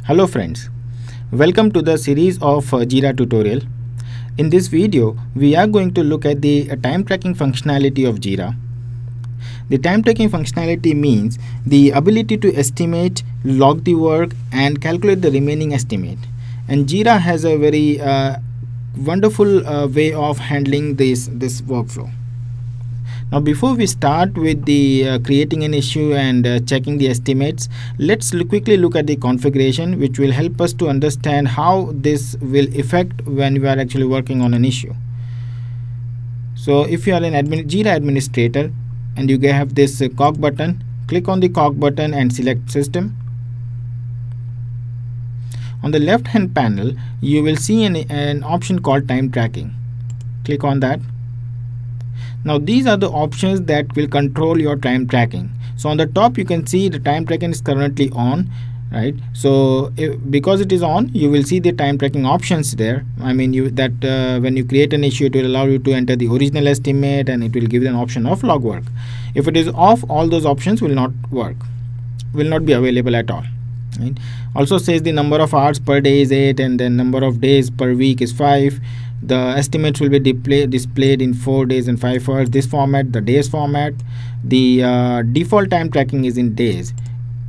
Hello friends, welcome to the series of Jira tutorial. In this video, we are going to look at the time tracking functionality of Jira. The time tracking functionality means the ability to estimate, log the work and calculate the remaining estimate. And Jira has a very wonderful way of handling this workflow. Now before we start with the creating an issue and checking the estimates, let's quickly look at the configuration, which will help us to understand how this will affect when we are actually working on an issue. So if you are an Jira administrator and you have this cog button, click on the cog button and select system. On the left hand panel you will see an option called time tracking. Click on that. Now these are the options that will control your time tracking. So on the top you can see the time tracking is currently on, right? So because it is on, you will see the time tracking options there. I mean when you create an issue, it will allow you to enter the original estimate and it will give you an option of log work. If it is off, all those options will not work, will not be available at all. Right? Also says the number of hours per day is 8 and then number of days per week is 5. The estimates will be displayed in 4 days and 5 hours. This format, the days format. The default time tracking is in days.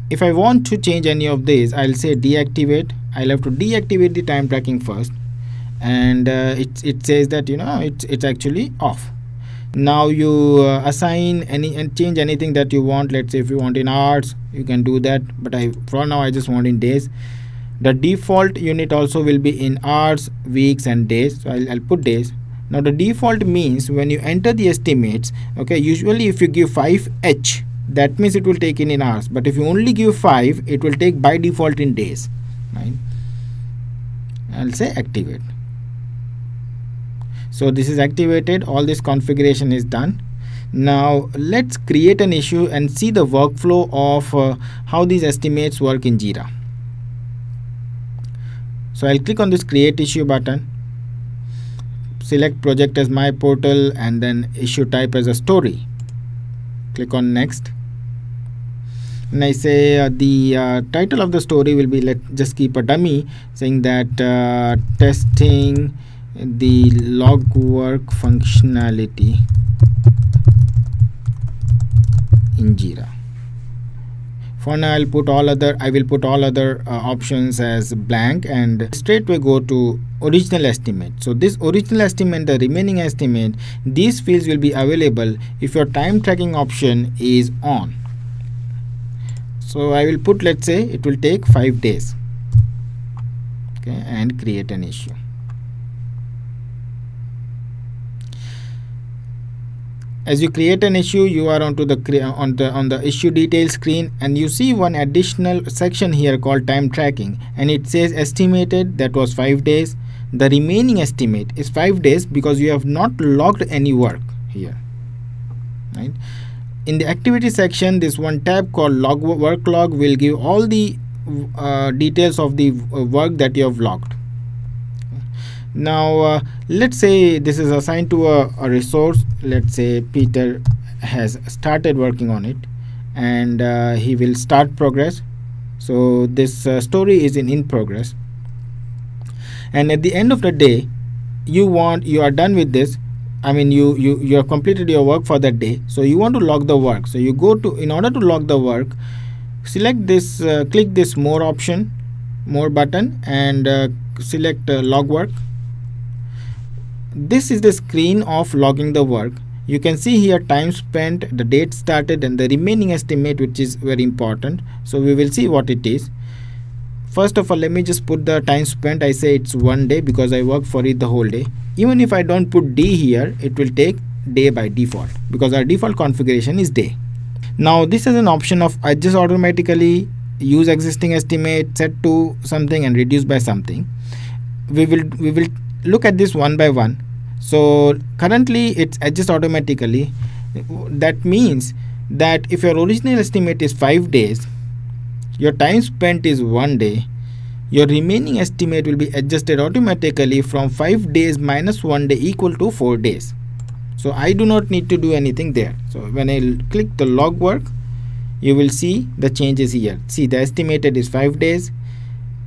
If I want to change any of these, I'll say deactivate. I'll have to deactivate the time tracking first, and it says that it's actually off. Now you assign any and change anything that you want. Let's say if you want in hours, you can do that, but for now I just want in days. The default unit also will be in hours, weeks and days, so I'll put days. Now the default means when you enter the estimates, okay, usually if you give 5h, that means it will take in hours, but if you only give 5, it will take by default in days, right? I'll say activate. So this is activated, all this configuration is done. Now let's create an issue and see the workflow of how these estimates work in Jira. So I'll click on this create issue button, select project as my portal and then issue type as a story. Click on next. And I say the title of the story will be, let's just keep a dummy, saying that testing the log work functionality in Jira. For now I will put all other options as blank and straightway go to original estimate. So this original estimate, the remaining estimate, these fields will be available if your time tracking option is on. So I will put, let's say it will take 5 days, okay, and create an issue. As you create an issue, you are on the issue details screen, and you see one additional section here called time tracking, and it says estimated, that was 5 days. The remaining estimate is 5 days because you have not logged any work here, right? In the activity section, this one tab called work log will give all the details of the work that you have logged. Now let's say this is assigned to a resource. Let's say Peter has started working on it and he will start progress. So this story is in progress, and at the end of the day you are done with this. I mean you have completed your work for that day, so you want to log the work. So you go to, in order to log the work, select this click this more button and select log work. This is the screen of logging the work. You can see here time spent, the date started and the remaining estimate, which is very important. So we will see what it is. First of all, let me just put the time spent. I say it's 1 day because I worked for it the whole day. Even if I don't put D here, it will take day by default because our default configuration is day. Now this is an option of adjust automatically, use existing estimate, set to something and reduce by something. We will look at this one by one. So currently it's adjust automatically. That means that if your original estimate is 5 days, your time spent is 1 day, your remaining estimate will be adjusted automatically from 5 days minus 1 day equal to 4 days. So I do not need to do anything there. So when I click the log work, you will see the changes here. See, the estimated is 5 days.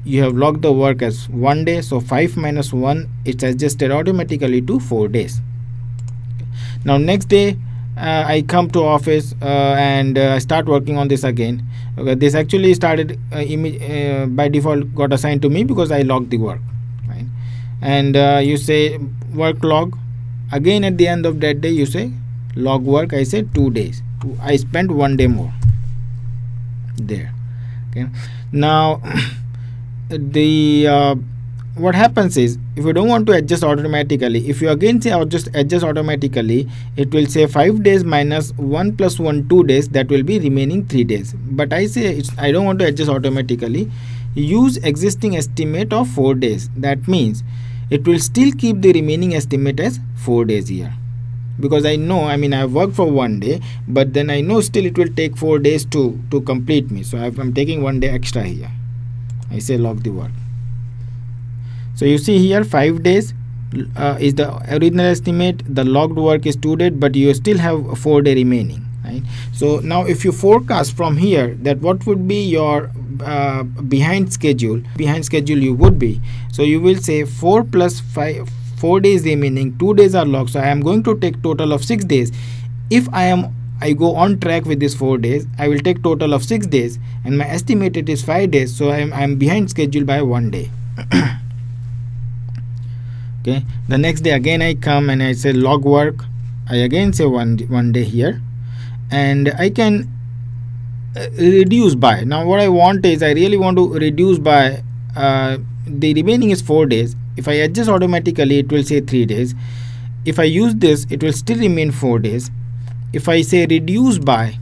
you have logged the work as 1 day, so 5 minus 1, it's adjusted automatically to 4 days. Now next day I come to office and I start working on this again. Okay, this actually started by default got assigned to me because I logged the work, right? And you say work log. Again at the end of that day you say log work. I say 2 days. I spent 1 day more there. Okay, now the what happens is, if you don't want to adjust automatically, if you again say I'll just adjust automatically, it will say 5 days minus 1 plus 1 2 days, that will be remaining 3 days. But I say I don't want to adjust automatically. Use existing estimate of 4 days. That means it will still keep the remaining estimate as 4 days here, because I know, I mean, I have worked for 1 day, but then I know still it will take 4 days to complete me, so I'm taking 1 day extra here. I say log the work. So you see here 5 days is the original estimate, the logged work is 2 days, but you still have 4 day remaining, right? So now if you forecast from here that what would be your behind schedule you would be, so you will say 4 plus 5, 4 days remaining, 2 days are logged, so I am going to take total of 6 days. If I go on track with this 4 days, I will take total of 6 days, and my estimated is 5 days, so I'm behind schedule by 1 day. Okay, the next day again I come and I say log work. I again say one day here, and I can reduce by. Now what I want is, I really want to reduce by the remaining is 4 days. If I adjust automatically, it will say 3 days. If I use this, it will still remain 4 days. If I say reduce by,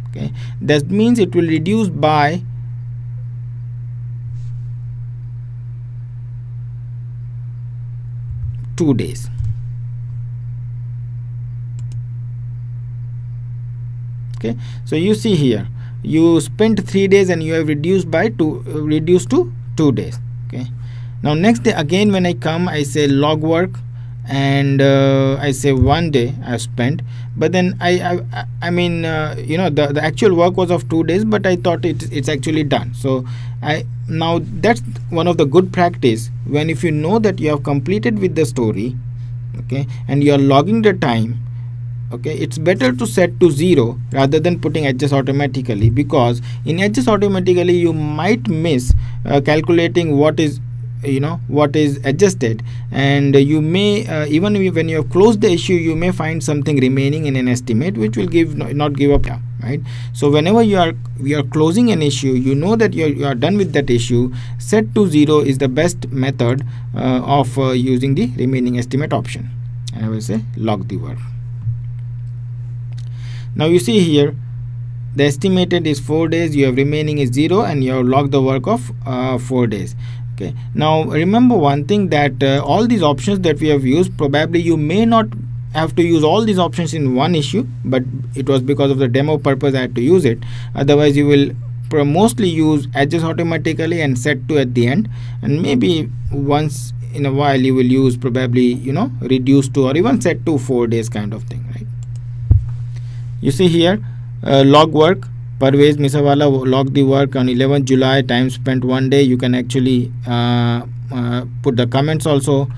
okay, that means it will reduce by 2 days. Okay, so you see here you spent 3 days and you have reduced to 2 days. Okay, now next day again when I come, I say log work, and I say 1 day I spent, but then I mean the actual work was of 2 days, but I thought it's actually done. So now that's one of the good practice, when if you know that you have completed with the story, okay, and you are logging the time, okay, it's better to set to 0 rather than putting adjust automatically, because in adjust automatically you might miss calculating what is adjusted, and you may even when you have closed the issue, you may find something remaining in an estimate which will not give up, right? So whenever we are closing an issue, you know that you are done with that issue, set to 0 is the best method of using the remaining estimate option. And I will say log the work. Now you see here the estimated is 4 days, you have remaining is 0, and you have logged the work of 4 days. Okay, now remember one thing, that all these options that we have used, probably you may not have to use all these options in one issue, but it was because of the demo purpose I had to use it. Otherwise you will mostly use adjust automatically and set to at the end, and maybe once in a while you will use probably reduce to, or even set to 4 days kind of thing, right? You see here log work, Parvez Misawala logged the work on 11th July, time spent 1 day. You can actually put the comments also.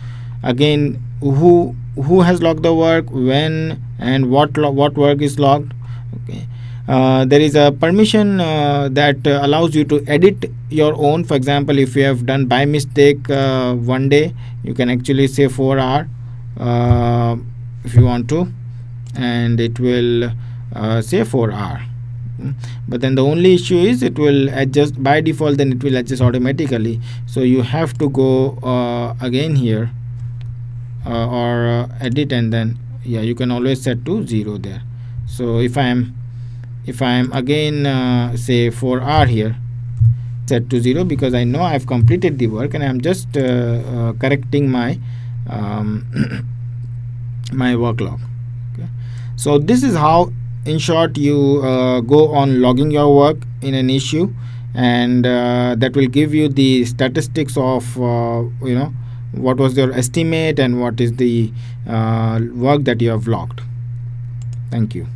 Again, who has logged the work, when, and what work is logged. Okay, there is a permission that allows you to edit your own. For example, if you have done by mistake 1 day, you can actually say 4 hour if you want to, and it will say 4 hour. But then the only issue is it will adjust by default, then it will adjust automatically, so you have to go again here or edit, and then you can always set to 0 there. So if I am again say 4 hour here, set to 0, because I know I have completed the work and I am just correcting my my work log. Okay, so this is how in short you go on logging your work in an issue, and that will give you the statistics of what was your estimate and what is the work that you have logged. Thank you.